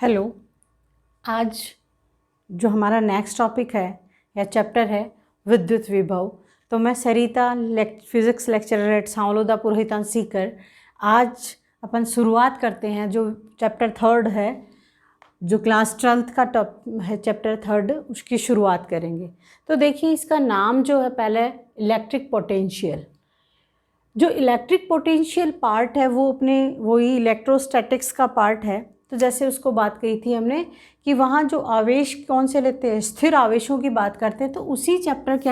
Hello. आज जो हमारा नेक्स्ट टॉपिक है या चैप्टर है विद्युत विभव, तो मैं Sarita physics lecturer at Sanwloda Purohitan Sikar आज अपन शुरुआत करते हैं। जो चैप्टर थर्ड है, जो क्लास 12th का टॉप है, चैप्टर थर्ड, उसकी शुरुआत करेंगे। तो देखिए, इसका नाम जो है पहले इलेक्ट्रिक पोटेंशियल। जो इलेक्ट्रिक पोटेंशियल पार्ट है वो वही इलेक्ट्रोस्टैटिक्स का पार्ट है। तो जैसे उसको बात कही थी हमने कि वहाँ जो आवेश कौन से लेते हैं, स्थिर आवेशों की बात करते हैं, तो उसी चैप्टर के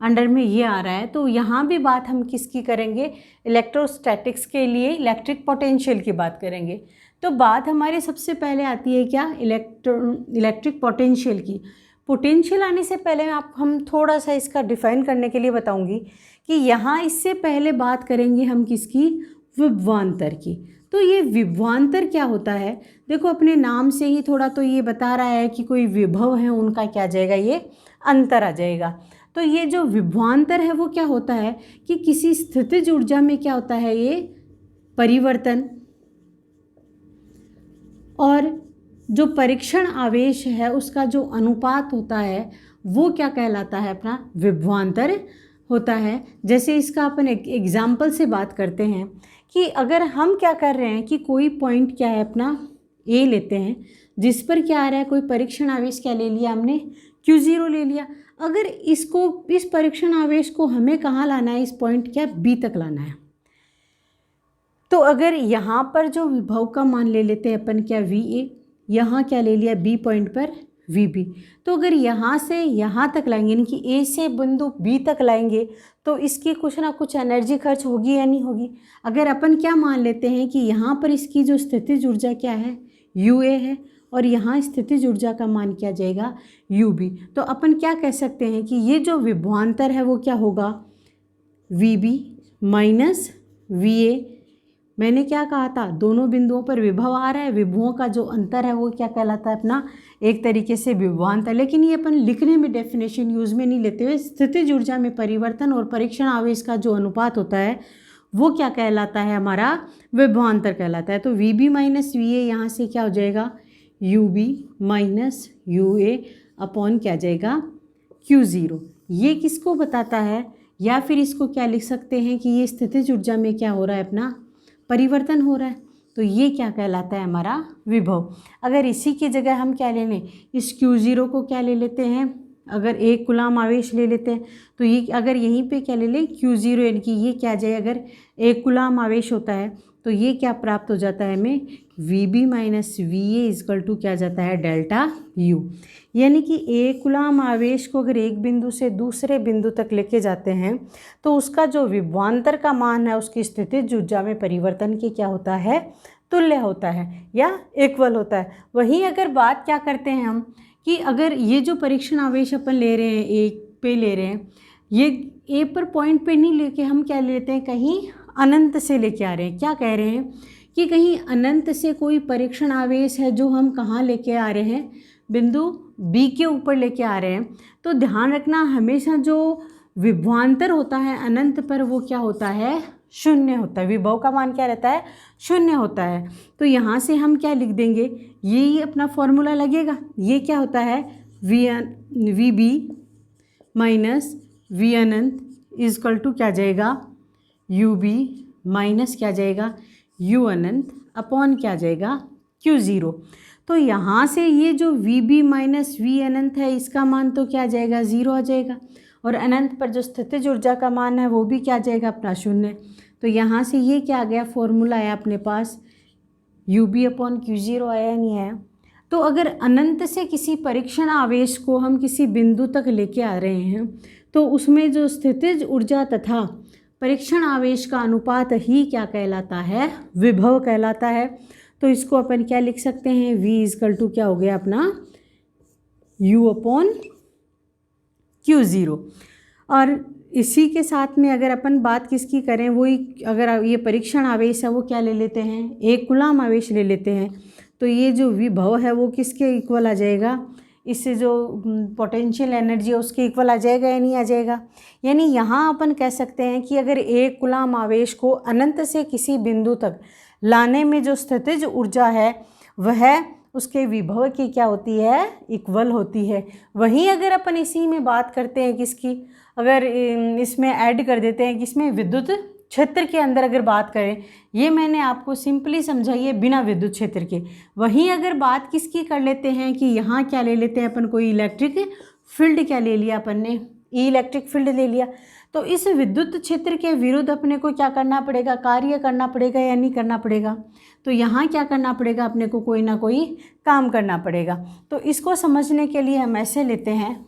अंडर में ये आ रहा है। तो यहाँ भी बात हम किसकी करेंगे, इलेक्ट्रोस्टैटिक्स के लिए इलेक्ट्रिक पोटेंशियल की बात करेंगे। तो बात हमारी सबसे पहले आती है क्या, इलेक्ट्रिक पोटेंशियल की। पोटेंशियल आने से पहले हम थोड़ा सा इसका डिफाइन करने के लिए बताऊंगी कि यहाँ इससे पहले बात करेंगे हम किसकी, विभवांतर की। तो ये विभवांतर क्या होता है, देखो अपने नाम से ही थोड़ा तो ये बता रहा है कि कोई विभव है, उनका क्या आ जाएगा, ये अंतर आ जाएगा। तो ये जो विभवांतर है वो क्या होता है कि किसी स्थितिज ऊर्जा में क्या होता है, ये परिवर्तन, और जो परीक्षण आवेश है उसका जो अनुपात होता है वो क्या कहलाता है, अपना विभवांतर होता है। जैसे इसका अपन एक एग्जाम्पल से बात करते हैं कि अगर हम क्या कर रहे हैं कि कोई पॉइंट क्या है, अपना ए लेते हैं, जिस पर क्या आ रहा है, कोई परीक्षण आवेश क्या ले लिया हमने, Q0 ले लिया। अगर इस परीक्षण आवेश को हमें कहाँ लाना है, इस पॉइंट क्या बी तक लाना है। तो अगर यहाँ पर जो विभव का मान ले लेते हैं अपन क्या, VA, यहाँ क्या ले लिया बी पॉइंट पर VB। तो अगर यहाँ से यहाँ तक लाएंगे, यानी कि A से बिंदु B तक लाएंगे, तो इसकी कुछ ना कुछ एनर्जी खर्च होगी या नहीं होगी। अगर अपन क्या मान लेते हैं कि यहाँ पर इसकी जो स्थितिज ऊर्जा क्या है, UA है, और यहाँ स्थितिज ऊर्जा का मान क्या जाएगा, UB। तो अपन क्या कह सकते हैं कि ये जो विभवांतर है वो क्या होगा, VB माइनस VA। मैंने क्या कहा था, दोनों बिंदुओं पर विभव आ रहा है, विभवों का जो अंतर है वो क्या कहलाता है, अपना एक तरीके से विभवांतर। लेकिन ये अपन लिखने में डेफिनेशन यूज में नहीं लेते हुए, स्थितिज ऊर्जा में परिवर्तन और परीक्षण आवेश का जो अनुपात होता है वो क्या कहलाता है, हमारा विभवांतर कहलाता है। तो VB माइनस VA यहाँ से क्या हो जाएगा, UB माइनस UA अपॉन क्या जाएगा, Q0। ये किसको बताता है, या फिर इसको क्या लिख सकते हैं कि ये स्थितिज ऊर्जा में क्या हो रहा है, अपना परिवर्तन हो रहा है। तो ये क्या कहलाता है, हमारा विभव। अगर इसी की जगह हम क्या ले लें, इस Q0 को क्या ले लेते हैं, अगर 1 कूलाम आवेश ले लेते हैं, तो ये अगर यहीं पे क्या ले लें Q0, यानी कि ये क्या जाए, अगर 1 कूलाम आवेश होता है तो ये क्या प्राप्त हो जाता है हमें, VB minus VA equal to क्या जाता है, डेल्टा U। यानी कि 1 कूलाम आवेश को अगर एक बिंदु से दूसरे बिंदु तक लेके जाते हैं तो उसका जो विभवांतर का मान है उसकी स्थितिज ऊर्जा में परिवर्तन की क्या होता है, तुल्य होता है या इक्वल होता है। वहीं अगर बात क्या करते हैं हम कि अगर ये जो परीक्षण आवेश अपन ले रहे हैं, एक पे ले रहे हैं, ये ए पर पॉइंट पे नहीं लेके हम क्या लेते हैं, कहीं अनंत से लेके आ रहे हैं। क्या कह रहे हैं कि कहीं अनंत से कोई परीक्षण आवेश है जो हम कहाँ लेके आ रहे हैं, बिंदु बी के ऊपर लेके आ रहे हैं। तो ध्यान रखना, हमेशा जो विभवांतर होता है अनंत पर वो क्या होता है, शून्य होता है। विभव का मान क्या रहता है, शून्य होता है। तो यहाँ से हम क्या लिख देंगे, ये अपना फॉर्मूला लगेगा। ये क्या होता है, VB माइनस V अनंत इजकल टू क्या जाएगा, UB माइनस क्या जाएगा, U अनंत अपॉन क्या जाएगा, Q0। तो यहाँ से ये जो VB माइनस V अनंत है इसका मान तो क्या आ जाएगा, 0 आ जाएगा, और अनंत पर जो स्थितिज ऊर्जा का मान है वो भी क्या आ जाएगा, अपना शून्य। तो यहाँ से ये क्या आ गया, फॉर्मूला आया अपने पास, UB अपॉन Q0 आया, नहीं आया। तो अगर अनंत से किसी परीक्षण आवेश को हम किसी बिंदु तक लेके आ रहे हैं तो उसमें जो स्थितिज ऊर्जा तथा परीक्षण आवेश का अनुपात ही क्या कहलाता है, विभव कहलाता है। तो इसको अपन क्या लिख सकते हैं, V इजकल टू क्या हो गया, अपना U अपॉन Q0। और इसी के साथ में अगर अपन बात किसकी करें, वही अगर ये परीक्षण आवेश है वो क्या ले लेते हैं, 1 कूलाम आवेश ले लेते हैं, तो ये जो विभव है वो किसके इक्वल आ जाएगा, इससे जो पोटेंशियल एनर्जी है उसके इक्वल आ जाएगा या नहीं आ जाएगा। यानी यहाँ अपन कह सकते हैं कि अगर 1 कूलाम आवेश को अनंत से किसी बिंदु तक लाने में जो स्थितिज ऊर्जा है वह उसके विभव की क्या होती है, इक्वल होती है। वहीं अगर अपन इसी में बात करते हैं किसकी, अगर इसमें ऐड कर देते हैं किसमें, विद्युत क्षेत्र के अंदर अगर बात करें, ये मैंने आपको सिंपली समझाई है बिना विद्युत क्षेत्र के। वहीं अगर बात किसकी कर लेते हैं कि यहाँ क्या ले लेते हैं अपन, कोई इलेक्ट्रिक फील्ड क्या ले लिया अपन ने, इलेक्ट्रिक फील्ड ले लिया, तो इस विद्युत क्षेत्र के विरुद्ध अपने को क्या करना पड़ेगा, कार्य करना पड़ेगा या नहीं करना पड़ेगा। तो यहाँ क्या करना पड़ेगा, अपने को कोई ना कोई काम करना पड़ेगा। तो इसको समझने के लिए हम ऐसे लेते हैं,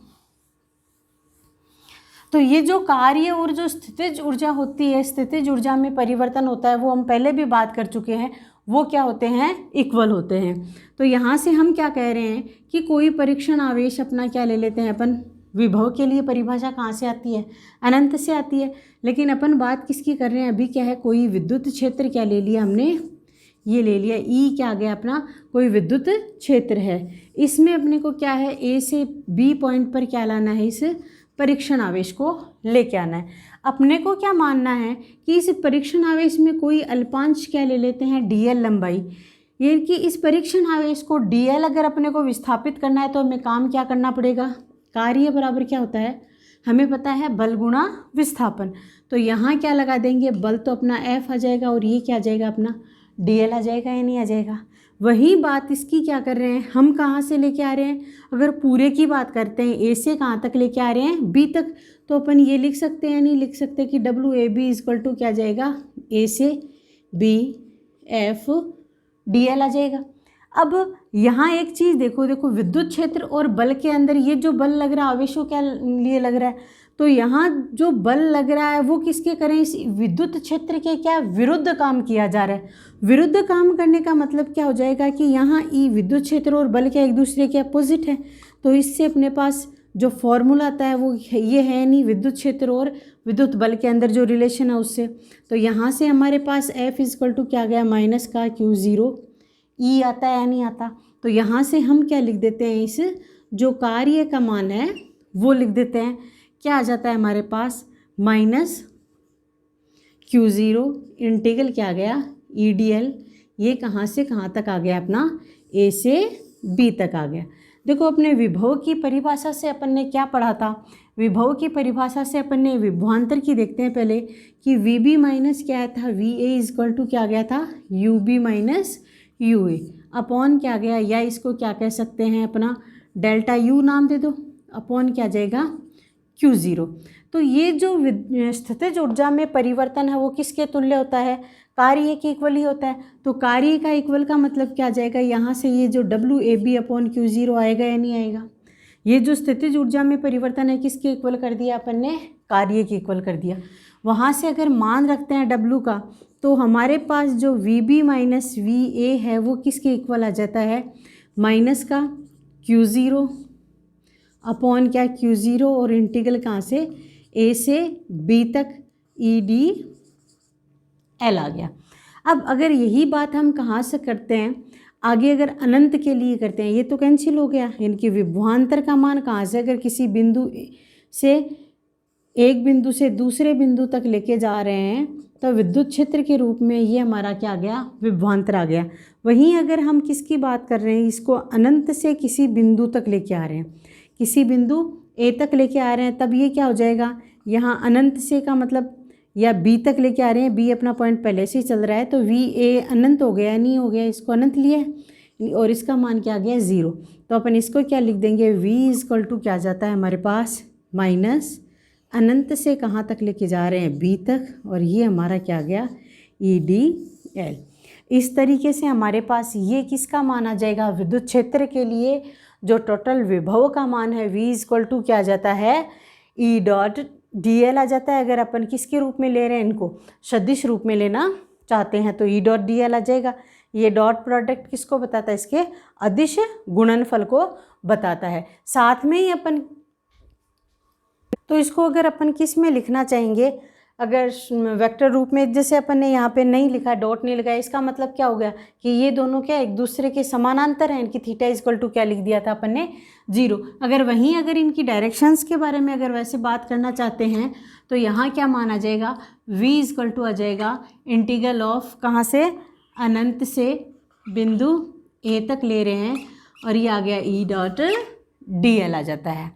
तो ये जो कार्य और जो स्थितिज ऊर्जा होती है, स्थितिज ऊर्जा में परिवर्तन होता है, वो हम पहले भी बात कर चुके हैं, वो क्या होते हैं, इक्वल होते हैं। तो यहाँ से हम क्या कह रहे हैं कि कोई परीक्षण आवेश अपना क्या ले लेते हैं अपन, विभव के लिए परिभाषा कहाँ से आती है, अनंत से आती है। लेकिन अपन बात किसकी कर रहे हैं अभी, क्या है, कोई विद्युत क्षेत्र क्या ले लिया हमने, ये ले लिया ई क्या आ गया अपना, कोई विद्युत क्षेत्र है। इसमें अपने को क्या है, ए से बी पॉइंट पर क्या लाना है, इस परीक्षण आवेश को लेके आना है। अपने को क्या मानना है कि इस परीक्षण आवेश में कोई अल्पांश क्या ले लेते हैं, डीएल लंबाई। ये कि इस परीक्षण आवेश को डीएल अगर अपने को विस्थापित करना है तो हमें काम क्या करना पड़ेगा, कार्य बराबर क्या होता है, हमें पता है बल गुणा विस्थापन। तो यहाँ क्या लगा देंगे, बल तो अपना एफ आ जाएगा और ये क्या आ जाएगा अपना डीएल आ जाएगा या नहीं आ जाएगा। वही बात इसकी क्या कर रहे हैं हम, कहाँ से लेके आ रहे हैं, अगर पूरे की बात करते हैं ए से कहाँ तक लेके आ रहे हैं, बी तक, तो अपन ये लिख सकते हैं, नहीं लिख सकते कि W A B equal to क्या जाएगा, ए से बी एफ डी एल आ जाएगा। अब यहाँ एक चीज़ देखो विद्युत क्षेत्र और बल के अंदर ये जो बल लग रहा है आवेशों क्या लिए लग रहा है, तो यहाँ जो बल लग रहा है वो किसके करें, इस विद्युत क्षेत्र के क्या विरुद्ध काम किया जा रहा है। विरुद्ध काम करने का मतलब क्या हो जाएगा कि यहाँ ई विद्युत क्षेत्र और बल क्या एक दूसरे के अपोजिट है। तो इससे अपने पास जो फॉर्मूला आता है वो ये है नहीं, विद्युत क्षेत्र और विद्युत बल के अंदर जो रिलेशन है उससे। तो यहाँ से हमारे पास एफ इक्वल टू क्या गया, माइनस का क्यू ज़ीरो, ई आता है या नहीं आता। तो यहाँ से हम क्या लिख देते हैं, इस जो कार्य का मान है वो लिख देते हैं, क्या आ जाता है हमारे पास, माइनस क्यू ज़ीरो इंटीग्रल क्या आ गया ई डी एल। ये कहाँ से कहाँ तक आ गया अपना, ए से बी तक आ गया। देखो अपने विभव की परिभाषा से अपन ने क्या पढ़ा था, विभव की परिभाषा से अपन ने विभवांतर की देखते हैं पहले कि वी बी माइनस क्या था, वी ए इक्वल टू क्या गया था, U B minus U A upon क्या गया, या इसको क्या कह सकते हैं अपना डेल्टा यू नाम दे दो, अपॉन क्या जाएगा क्यू ज़ीरो। तो ये जो स्थितिज ऊर्जा में परिवर्तन है वो किसके तुल्य होता है, कार्य के इक्वल ही होता है। तो कार्य का इक्वल का मतलब क्या जाएगा, यहाँ से ये जो W A B upon Q zero आएगा या नहीं आएगा। ये जो स्थितिज ऊर्जा में परिवर्तन है किसके इक्वल कर दिया अपन ने, कार्य के इक्वल कर दिया। वहाँ से अगर मान रखते हैं डब्ल्यू का, तो हमारे पास जो V B minus V A है वो किसके इक्वल आ जाता है, माइनस का क्यू ज़ीरो अपॉन क्या क्यू ज़ीरो और इंटीग्रल कहाँ से, ए से बी तक ई डी एल आ गया। अब अगर यही बात हम कहाँ से करते हैं, आगे अगर अनंत के लिए करते हैं, ये तो कैंसिल हो गया, यानी कि विभवांतर का मान कहाँ से, अगर किसी बिंदु से एक बिंदु से दूसरे बिंदु तक लेके जा रहे हैं तो विद्युत क्षेत्र के रूप में ये हमारा क्या आ गया, विभवांतर आ गया। वहीं अगर हम किसकी बात कर रहे हैं, इसको अनंत से किसी बिंदु तक लेके आ रहे हैं, किसी बिंदु ए तक लेके आ रहे हैं, तब ये क्या हो जाएगा, यहाँ अनंत से का मतलब या बी तक लेके आ रहे हैं, बी अपना पॉइंट पहले से ही चल रहा है, तो वी ए अनंत हो गया नहीं हो गया, इसको अनंत लिया है और इसका मान क्या आ गया ज़ीरो। तो अपन इसको क्या लिख देंगे, वी इक्वल टू क्या जाता है हमारे पास, माइनस अनंत से कहाँ तक लेके जा रहे हैं, बी तक, और ये हमारा क्या आ गया ई डी एल। इस तरीके से हमारे पास ये किसका मान आ जाएगा, विद्युत क्षेत्र के लिए जो टोटल विभव का मान है वी इक्वल टू क्या आ जाता है, ई डॉट डी एल आ जाता है। अगर अपन किसके रूप में ले रहे हैं, इनको सदिश रूप में लेना चाहते हैं तो ई डॉट डी एल आ जाएगा। ये डॉट प्रोडक्ट किसको बताता है, इसके अदिश गुणनफल को बताता है। साथ में ही अपन तो इसको अगर अपन किस में लिखना चाहेंगे, अगर वेक्टर रूप में, जैसे अपन ने यहाँ पे नहीं लिखा, डॉट नहीं लिखा, इसका मतलब क्या हो गया कि ये दोनों क्या एक दूसरे के समानांतर हैं, इनकी थीटा इक्वल टू क्या लिख दिया था अपन ने, जीरो। अगर इनकी डायरेक्शंस के बारे में अगर वैसे बात करना चाहते हैं तो यहाँ क्या मान आ जाएगा, v इक्वल टू आ जाएगा इंटीग्रल ऑफ कहाँ से, अनंत से बिंदु ए तक ले रहे हैं और ये आ गया ई डॉट डी एल आ जाता है।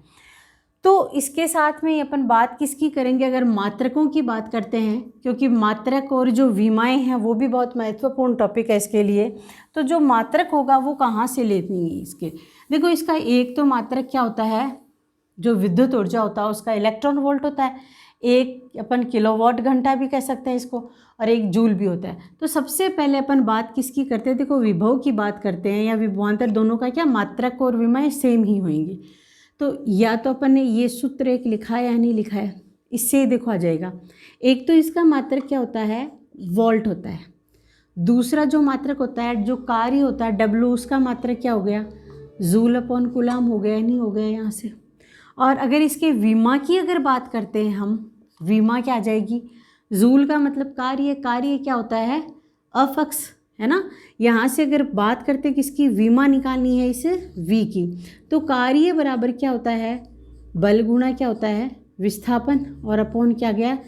तो इसके साथ में अपन बात किसकी करेंगे, अगर मात्रकों की बात करते हैं, क्योंकि मात्रक और जो विमाएँ हैं वो भी बहुत महत्वपूर्ण टॉपिक है इसके लिए। तो जो मात्रक होगा वो कहाँ से लेनी है इसके, देखो इसका एक तो मात्रक क्या होता है, जो विद्युत ऊर्जा होता है उसका इलेक्ट्रॉन वोल्ट होता है, एक अपन किलोवाट घंटा भी कह सकते हैं इसको, और एक जूल भी होता है। तो सबसे पहले अपन बात किसकी करते हैं, देखो विभव की बात करते हैं, या विभवांतर, दोनों का क्या मात्रक और विमाएँ सेम ही होंगी। तो या तो अपन ने ये सूत्र एक लिखा है या नहीं लिखा है, इससे ही देखो आ जाएगा। एक तो इसका मात्रक क्या होता है, वोल्ट होता है। दूसरा जो मात्रक होता है, जो कार्य होता है डब्लू, उसका मात्रक क्या हो गया, जूल अपॉन कूलाम हो गया, नहीं हो गया यहाँ से। और अगर इसके विमा की अगर बात करते हैं हम, विमा क्या आ जाएगी, जूल का मतलब कार्य, कार्य क्या होता है, अफक्स, है ना। यहाँ से अगर बात करते किसकी, विमा निकालनी है इस वी की, तो कार्य बराबर क्या होता है, बल गुणा क्या होता है, विस्थापन, और अपॉन क्या गया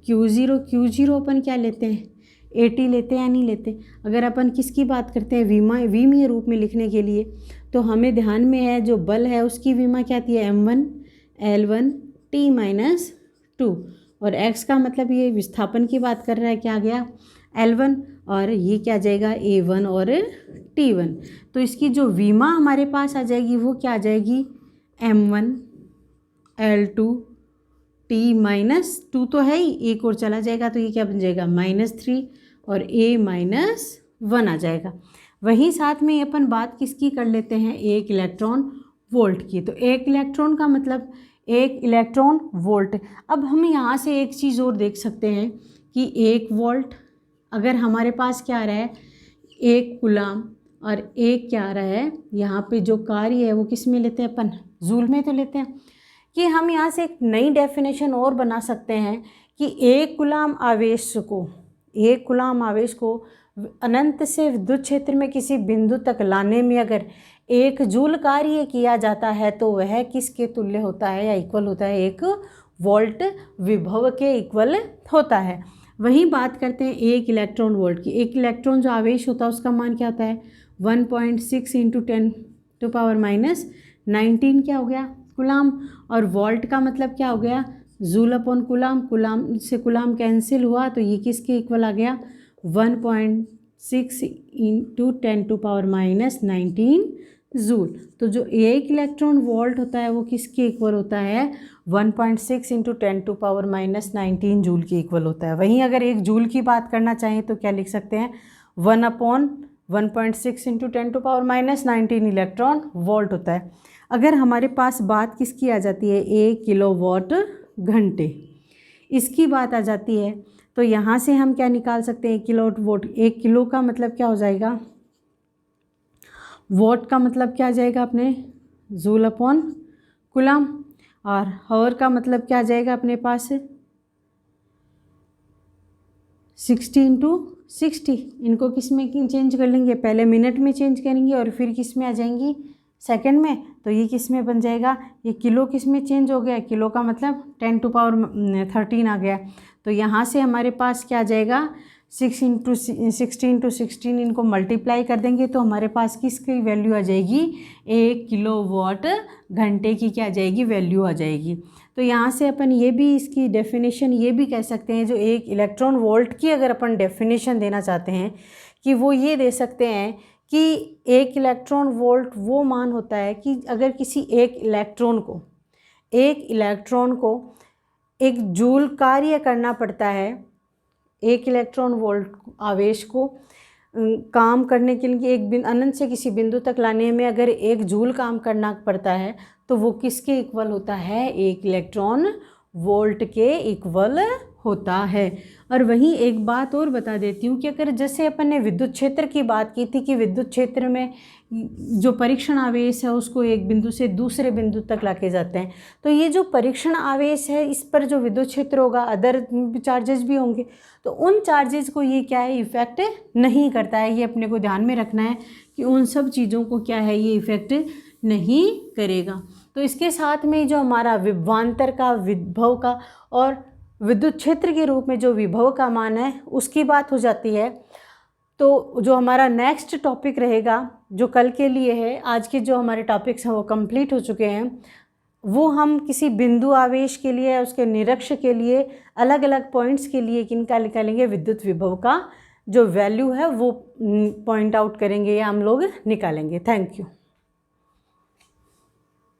Q0। Q0 अपन क्या लेते हैं, AT लेते हैं या नहीं लेते। अगर अपन किसकी बात करते हैं, विमा, विमीय रूप में लिखने के लिए, तो हमें ध्यान में है जो बल है उसकी विमा क्या आती है, M1 L1 T-2, और x का मतलब ये विस्थापन की बात कर रहा है, क्या आ गया L1, और ये क्या आ जाएगा A1 और T1। तो इसकी जो विमा हमारे पास आ जाएगी वो क्या आ जाएगी, M1 L2 T-2 तो है ही, एक और चला जाएगा तो ये क्या बन जाएगा -3, और A-1 आ जाएगा। वहीं साथ में अपन बात किसकी कर लेते हैं, एक इलेक्ट्रॉन वोल्ट की। तो एक इलेक्ट्रॉन का मतलब एक इलेक्ट्रॉन वोल्ट। अब हम यहाँ से एक चीज़ और देख सकते हैं कि 1 वोल्ट, अगर हमारे पास क्या आ रहा है, 1 कूलाम, और एक क्या आ रहा है, यहाँ पे जो कार्य है वो किस में लेते हैं अपन, जूल में तो लेते हैं। कि हम यहाँ से एक नई डेफिनेशन और बना सकते हैं कि 1 कूलाम आवेश को, 1 कूलाम आवेश को अनंत से विद्युत क्षेत्र में किसी बिंदु तक लाने में अगर 1 जूल कार्य किया जाता है तो वह किसके तुल्य होता है या इक्वल होता है, 1 वोल्ट विभव के इक्वल होता है। वहीं बात करते हैं 1 इलेक्ट्रॉन वोल्ट की। एक इलेक्ट्रॉन जो आवेश होता है उसका मान क्या होता है, 1.6 × 10⁻19 क्या हो गया, कूलाम, और वोल्ट का मतलब क्या हो गया, जूल अपॉन कूलाम, कूलाम से कूलाम कैंसिल हुआ तो ये किसके इक्वल आ गया, 1.6 × 10⁻19 जूल। तो जो 1 इलेक्ट्रॉन वोल्ट होता है वो किसके इक्वल होता है, 1.6 × 10⁻19 जूल के इक्वल होता है। वहीं अगर 1 जूल की बात करना चाहें तो क्या लिख सकते हैं, 1/1.6 × 10⁻19 इलेक्ट्रॉन वोल्ट होता है। अगर हमारे पास बात किसकी आ जाती है, 1 किलोवाट घंटे, इसकी बात आ जाती है, तो यहाँ से हम क्या निकाल सकते हैं, 1 किलोवाट, 1 किलो का मतलब क्या हो जाएगा, वॉट का मतलब क्या आ जाएगा अपने, जूल अपॉन कूलाम, और हावर का मतलब क्या आ जाएगा अपने पास, 60 × 60। इनको किस में चेंज कर लेंगे, पहले मिनट में चेंज करेंगे और फिर किस में आ जाएंगी, सेकंड में। तो ये किस में बन जाएगा, ये किलो किस में चेंज हो गया, किलो का मतलब 10⁻13 आ गया। तो यहाँ से हमारे पास क्या आ जाएगा, 16 × 16 इनको मल्टीप्लाई कर देंगे तो हमारे पास किसकी वैल्यू आ जाएगी, 1 किलोवाट घंटे की क्या आ जाएगी, वैल्यू आ जाएगी। तो यहाँ से अपन ये भी इसकी डेफिनेशन ये भी कह सकते हैं, जो 1 इलेक्ट्रॉन वोल्ट की अगर अपन डेफिनेशन देना चाहते हैं कि वो ये दे सकते हैं कि 1 इलेक्ट्रॉन वोल्ट वो मान होता है कि अगर किसी एक इलेक्ट्रॉन को 1 जूल कार्य करना पड़ता है, 1 इलेक्ट्रॉन वोल्ट आवेश को काम करने के लिए एक अनंत से किसी बिंदु तक लाने में अगर 1 जूल काम करना पड़ता है तो वो किसके इक्वल होता है, 1 इलेक्ट्रॉन वोल्ट के इक्वल होता है। और वहीं एक बात और बता देती हूँ कि अगर जैसे अपन ने विद्युत क्षेत्र की बात की थी कि विद्युत क्षेत्र में जो परीक्षण आवेश है उसको एक बिंदु से दूसरे बिंदु तक लाके जाते हैं, तो ये जो परीक्षण आवेश है इस पर जो विद्युत क्षेत्र होगा, अदर चार्जेस भी होंगे, तो उन चार्जेस को ये क्या है, इफेक्ट नहीं करता है। ये अपने को ध्यान में रखना है कि उन सब चीज़ों को क्या है, ये इफेक्ट नहीं करेगा। तो इसके साथ में जो हमारा विभवांतर का, विभव का और विद्युत क्षेत्र के रूप में जो विभव का मान है उसकी बात हो जाती है। तो जो हमारा नेक्स्ट टॉपिक रहेगा जो कल के लिए है, आज के जो हमारे टॉपिक्स हैं वो कंप्लीट हो चुके हैं, वो हम किसी बिंदु आवेश के लिए, उसके निरक्ष के लिए, अलग अलग पॉइंट्स के लिए किनका निकालेंगे, विद्युत विभव का जो वैल्यू है वो पॉइंट आउट करेंगे या हम लोग निकालेंगे। Thank you.